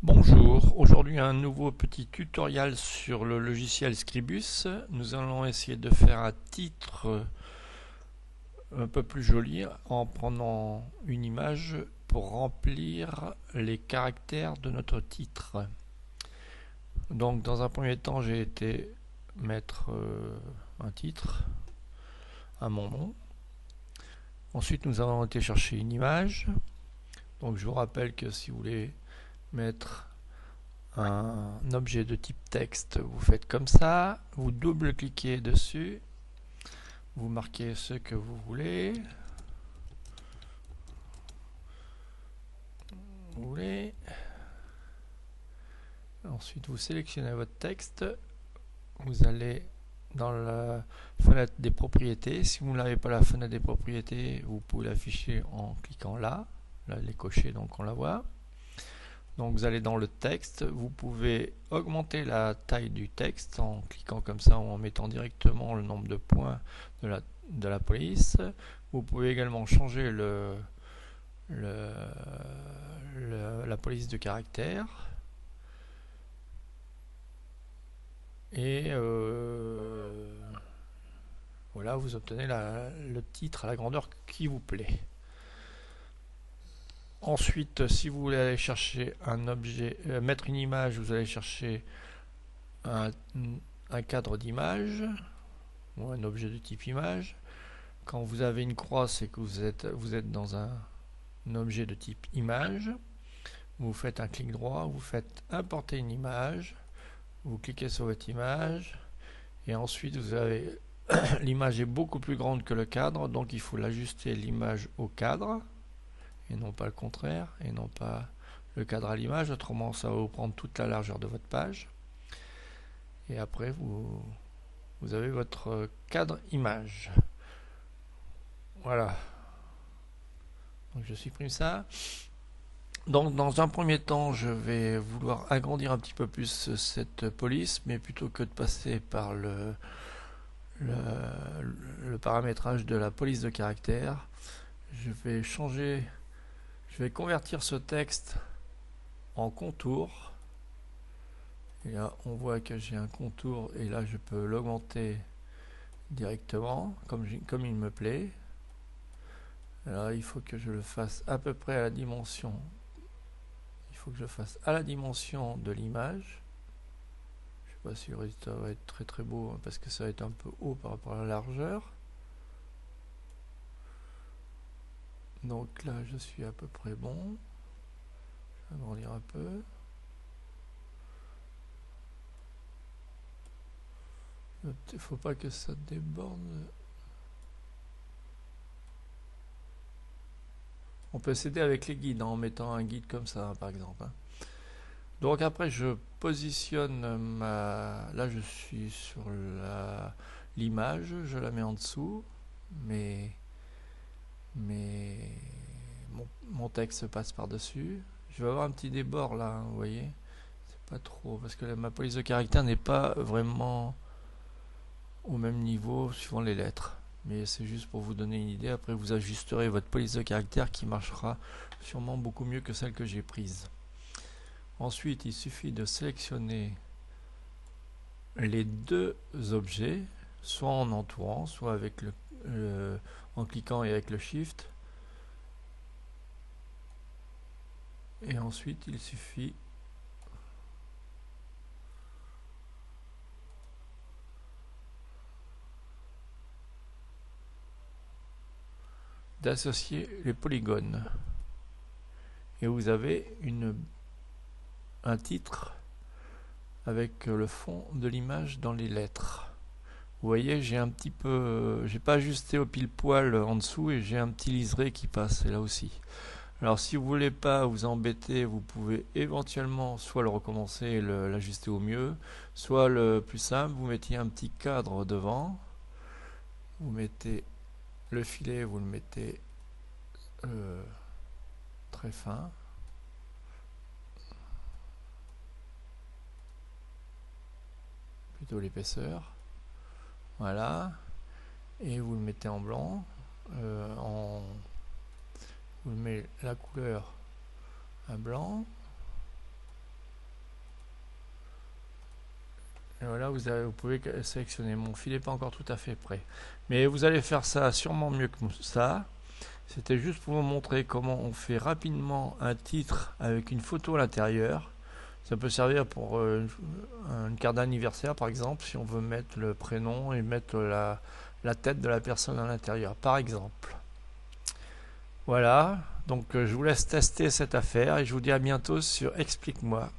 Bonjour, aujourd'hui un nouveau petit tutoriel sur le logiciel Scribus. Nous allons essayer de faire un titre un peu plus joli en prenant une image pour remplir les caractères de notre titre. Donc dans un premier temps j'ai été mettre un titre à mon nom. Ensuite nous avons été chercher une image. Donc je vous rappelle que si vous voulez mettre un objet de type texte, vous faites comme ça, vous double-cliquez dessus, vous marquez ce que vous voulez, ensuite vous sélectionnez votre texte, vous allez dans la fenêtre des propriétés. Si vous n'avez pas la fenêtre des propriétés, vous pouvez l'afficher en cliquant là, elle est cochée donc on la voit. Donc vous allez dans le texte, vous pouvez augmenter la taille du texte en cliquant comme ça ou en mettant directement le nombre de points de la police. Vous pouvez également changer la police de caractère. Et voilà, vous obtenez le titre à la grandeur qui vous plaît. Ensuite, si vous voulez aller chercher un objet, mettre une image, vous allez chercher un cadre d'image ou un objet de type image. Quand vous avez une croix, c'est que vous êtes dans un objet de type image. Vous faites un clic droit, vous faites importer une image, vous cliquez sur votre image et ensuite vous avez l'image est beaucoup plus grande que le cadre, donc il faut l'ajuster l'image au cadre et non pas le contraire, et non pas le cadre à l'image, autrement ça va vous prendre toute la largeur de votre page. Et après vous avez votre cadre image. Voilà. Donc je supprime ça. Donc dans un premier temps, je vais vouloir agrandir un petit peu plus cette police, mais plutôt que de passer par le paramétrage de la police de caractère, je vais convertir ce texte en contour. Et là, on voit que j'ai un contour et là, je peux l'augmenter directement comme il me plaît. Alors, il faut que je le fasse à peu près à la dimension. Il faut que je fasse à la dimension de l'image. Je sais pas si le résultat va être très très beau parce que ça va être un peu haut par rapport à la largeur. Donc là, je suis à peu près bon. Je vais agrandir un peu. Il ne faut pas que ça déborde. On peut s'aider avec les guides en mettant un guide comme ça par exemple. Donc après je positionne là je suis sur l'image, je la mets en dessous, mais mon texte passe par dessus. Je vais avoir un petit débord là, vous voyez, c'est pas trop parce que ma police de caractère n'est pas vraiment au même niveau suivant les lettres, mais c'est juste pour vous donner une idée. Après vous ajusterez votre police de caractère qui marchera sûrement beaucoup mieux que celle que j'ai prise. Ensuite il suffit de sélectionner les deux objets, soit en entourant, soit avec en cliquant et avec le shift, et ensuite il suffit d'associer les polygones et vous avez un titre avec le fond de l'image dans les lettres. Vous voyez, j'ai un petit peu, j'ai pas ajusté au pile poil en dessous et j'ai un petit liseré qui passe là aussi. Alors si vous voulez pas vous embêter, vous pouvez éventuellement soit le recommencer et l'ajuster au mieux, soit le plus simple, vous mettiez un petit cadre devant, vous mettez le filet, vous le mettez très fin, plutôt l'épaisseur, voilà, et vous le mettez en blanc, vous mettez la couleur à blanc, Et voilà, vous pouvez sélectionner. Mon fil n'est pas encore tout à fait prêt. Mais vous allez faire ça sûrement mieux que ça. C'était juste pour vous montrer comment on fait rapidement un titre avec une photo à l'intérieur. Ça peut servir pour une carte d'anniversaire par exemple, si on veut mettre le prénom et mettre la tête de la personne à l'intérieur par exemple. Voilà, donc je vous laisse tester cette affaire et je vous dis à bientôt sur Explique-moi.